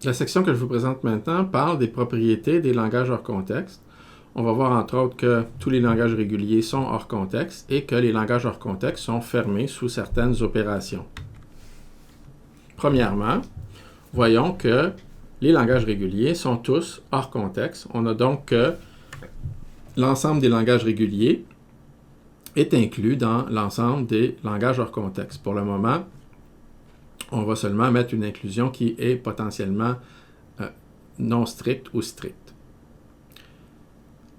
La section que je vous présente maintenant parle des propriétés des langages hors contexte. On va voir entre autres que tous les langages réguliers sont hors contexte et que les langages hors contexte sont fermés sous certaines opérations. Premièrement, voyons que les langages réguliers sont tous hors contexte. On a donc que l'ensemble des langages réguliers est inclus dans l'ensemble des langages hors contexte. Pour le moment, on va seulement mettre une inclusion qui est potentiellement non stricte ou stricte.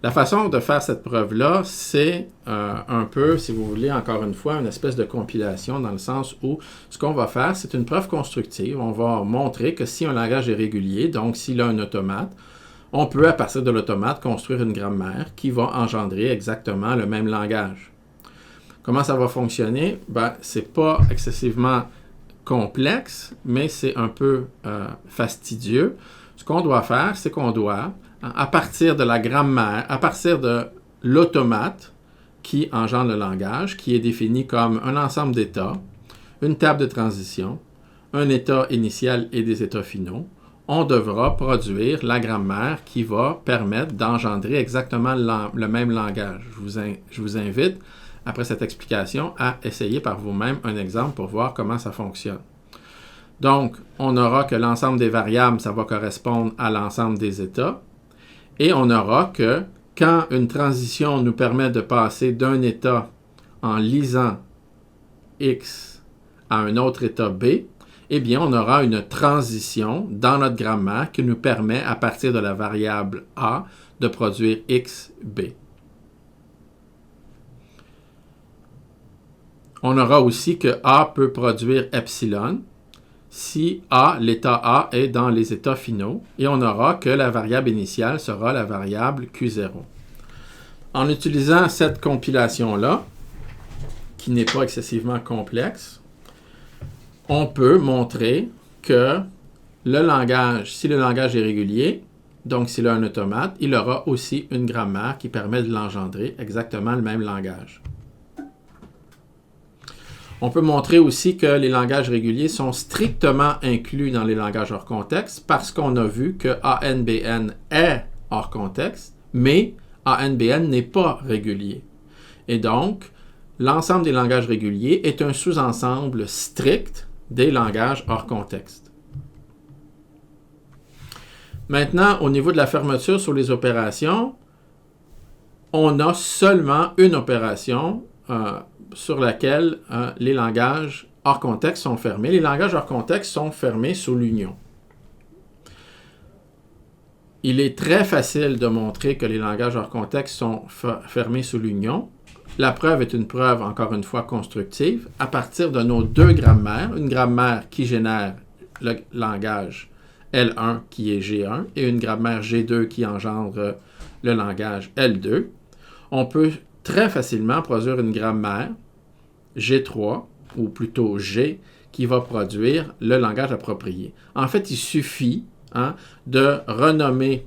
La façon de faire cette preuve-là, c'est un peu, si vous voulez, encore une fois, une espèce de compilation dans le sens où ce qu'on va faire, c'est une preuve constructive. On va montrer que si un langage est régulier, donc s'il a un automate, on peut, à partir de l'automate, construire une grammaire qui va engendrer exactement le même langage. Comment ça va fonctionner? C'est pas excessivement complexe, mais c'est un peu fastidieux. Ce qu'on doit faire, c'est qu'on doit, à partir de la grammaire, à partir de l'automate qui engendre le langage, qui est défini comme un ensemble d'états, une table de transition, un état initial et des états finaux, on devra produire la grammaire qui va permettre d'engendrer exactement le même langage. Je vous invite, après cette explication, à essayer par vous-même un exemple pour voir comment ça fonctionne. Donc, on aura que l'ensemble des variables, ça va correspondre à l'ensemble des états. Et on aura que quand une transition nous permet de passer d'un état en lisant X à un autre état B, eh bien, on aura une transition dans notre grammaire qui nous permet, à partir de la variable A, de produire XB. On aura aussi que A peut produire epsilon si A, l'état A, est dans les états finaux, et on aura que la variable initiale sera la variable Q0. En utilisant cette compilation-là, qui n'est pas excessivement complexe, on peut montrer que le langage, si le langage est régulier, donc s'il a un automate, il aura aussi une grammaire qui permet de l'engendrer, exactement le même langage. On peut montrer aussi que les langages réguliers sont strictement inclus dans les langages hors contexte parce qu'on a vu que ANBN est hors contexte, mais ANBN n'est pas régulier. Et donc, l'ensemble des langages réguliers est un sous-ensemble strict des langages hors contexte. Maintenant, au niveau de la fermeture sur les opérations, on a seulement une opération sur laquelle les langages hors contexte sont fermés. Les langages hors contexte sont fermés sous l'union. Il est très facile de montrer que les langages hors contexte sont fermés sous l'union. La preuve est une preuve, encore une fois, constructive, à partir de nos deux grammaires, une grammaire qui génère le langage L1 qui est G1 et une grammaire G2 qui engendre le langage L2. On peut très facilement produire une grammaire G3, ou plutôt G, qui va produire le langage approprié. En fait, il suffit de renommer,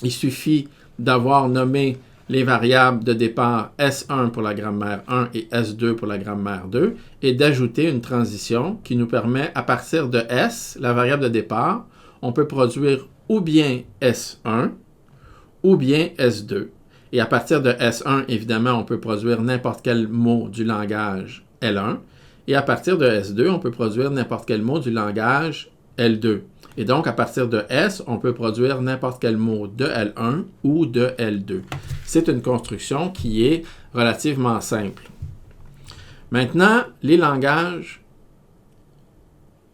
il suffit d'avoir nommé les variables de départ S1 pour la grammaire 1 et S2 pour la grammaire 2, et d'ajouter une transition qui nous permet, à partir de S, la variable de départ, on peut produire ou bien S1 ou bien S2. Et à partir de S1, évidemment, on peut produire n'importe quel mot du langage L1. Et à partir de S2, on peut produire n'importe quel mot du langage L2. Et donc, à partir de S, on peut produire n'importe quel mot de L1 ou de L2. C'est une construction qui est relativement simple. Maintenant, les langages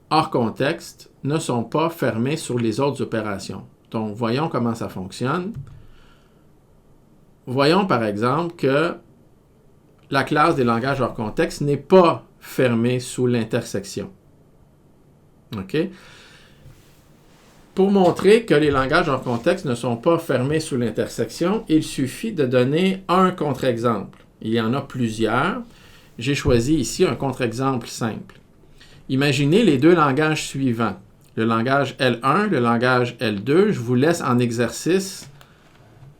hors contexte ne sont pas fermés sur les autres opérations. Donc, voyons comment ça fonctionne. Voyons par exemple que la classe des langages hors contexte n'est pas fermée sous l'intersection. OK? Pour montrer que les langages hors contexte ne sont pas fermés sous l'intersection, il suffit de donner un contre-exemple. Il y en a plusieurs. J'ai choisi ici un contre-exemple simple. Imaginez les deux langages suivants. Le langage L1, le langage L2. Je vous laisse en exercice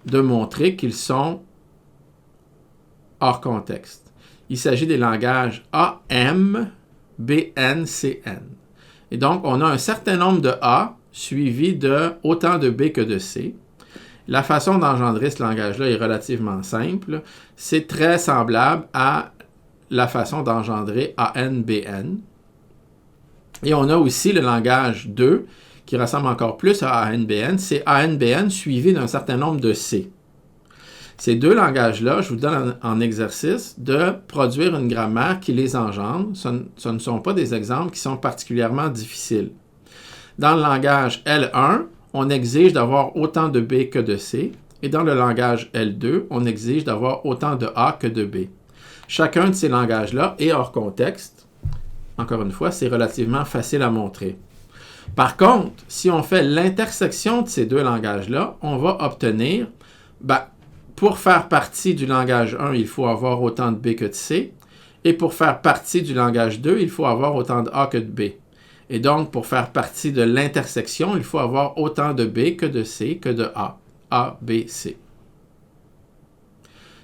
de montrer qu'ils sont hors contexte. Il s'agit des langages AM, BN, CN. Et donc, on a un certain nombre de A suivi de autant de B que de C. La façon d'engendrer ce langage-là est relativement simple. C'est très semblable à la façon d'engendrer ANBN. Et on a aussi le langage 2, qui ressemble encore plus à ANBN. C'est ANBN suivi d'un certain nombre de C. Ces deux langages-là, je vous donne en exercice de produire une grammaire qui les engendre. Ce ne sont pas des exemples qui sont particulièrement difficiles. Dans le langage L1, on exige d'avoir autant de B que de C. Et dans le langage L2, on exige d'avoir autant de A que de B. Chacun de ces langages-là est hors contexte. Encore une fois, c'est relativement facile à montrer. Par contre, si on fait l'intersection de ces deux langages-là, on va obtenir, pour faire partie du langage 1, il faut avoir autant de B que de C. Et pour faire partie du langage 2, il faut avoir autant de A que de B. Et donc, pour faire partie de l'intersection, il faut avoir autant de B que de C que de A. A, B, C.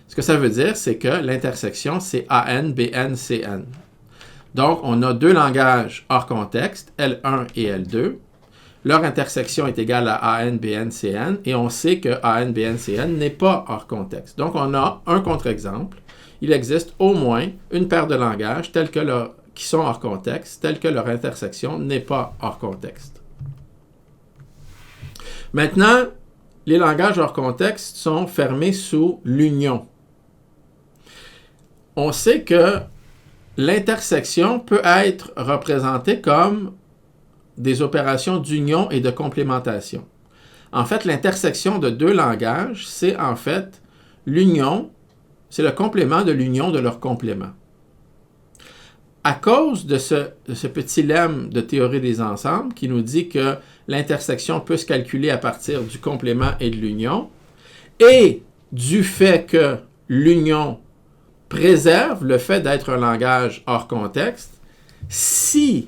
Ce que ça veut dire, c'est que l'intersection, c'est AN, BN, CN. Donc, on a deux langages hors contexte, L1 et L2. Leur intersection est égale à AN, BN, CN, et on sait que AN, BN, CN n'est pas hors contexte. Donc, on a un contre-exemple. Il existe au moins une paire de langages qui sont hors contexte, tels que leur intersection n'est pas hors contexte. Maintenant, les langages hors contexte sont fermés sous l'union. On sait que l'intersection peut être représentée comme des opérations d'union et de complémentation. En fait, l'intersection de deux langages, c'est en fait l'union, c'est le complément de l'union de leurs compléments. À cause de ce petit lemme de théorie des ensembles qui nous dit que l'intersection peut se calculer à partir du complément et de l'union, et du fait que l'union préserve le fait d'être un langage hors contexte, si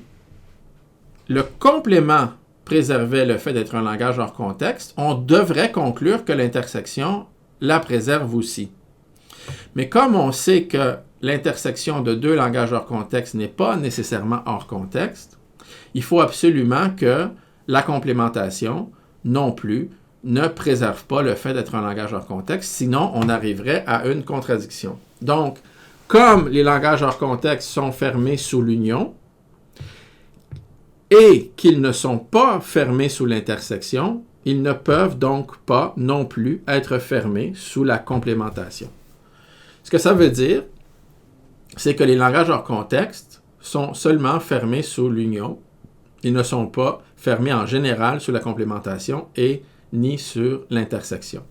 le complément préservait le fait d'être un langage hors contexte, on devrait conclure que l'intersection la préserve aussi. Mais comme on sait que l'intersection de deux langages hors contexte n'est pas nécessairement hors contexte, il faut absolument que la complémentation, non plus, ne préserve pas le fait d'être un langage hors contexte, sinon on arriverait à une contradiction. Donc, comme les langages hors contexte sont fermés sous l'union et qu'ils ne sont pas fermés sous l'intersection, ils ne peuvent donc pas non plus être fermés sous la complémentation. Ce que ça veut dire, c'est que les langages hors contexte sont seulement fermés sous l'union. Ils ne sont pas fermés en général sous la complémentation et ni sur l'intersection.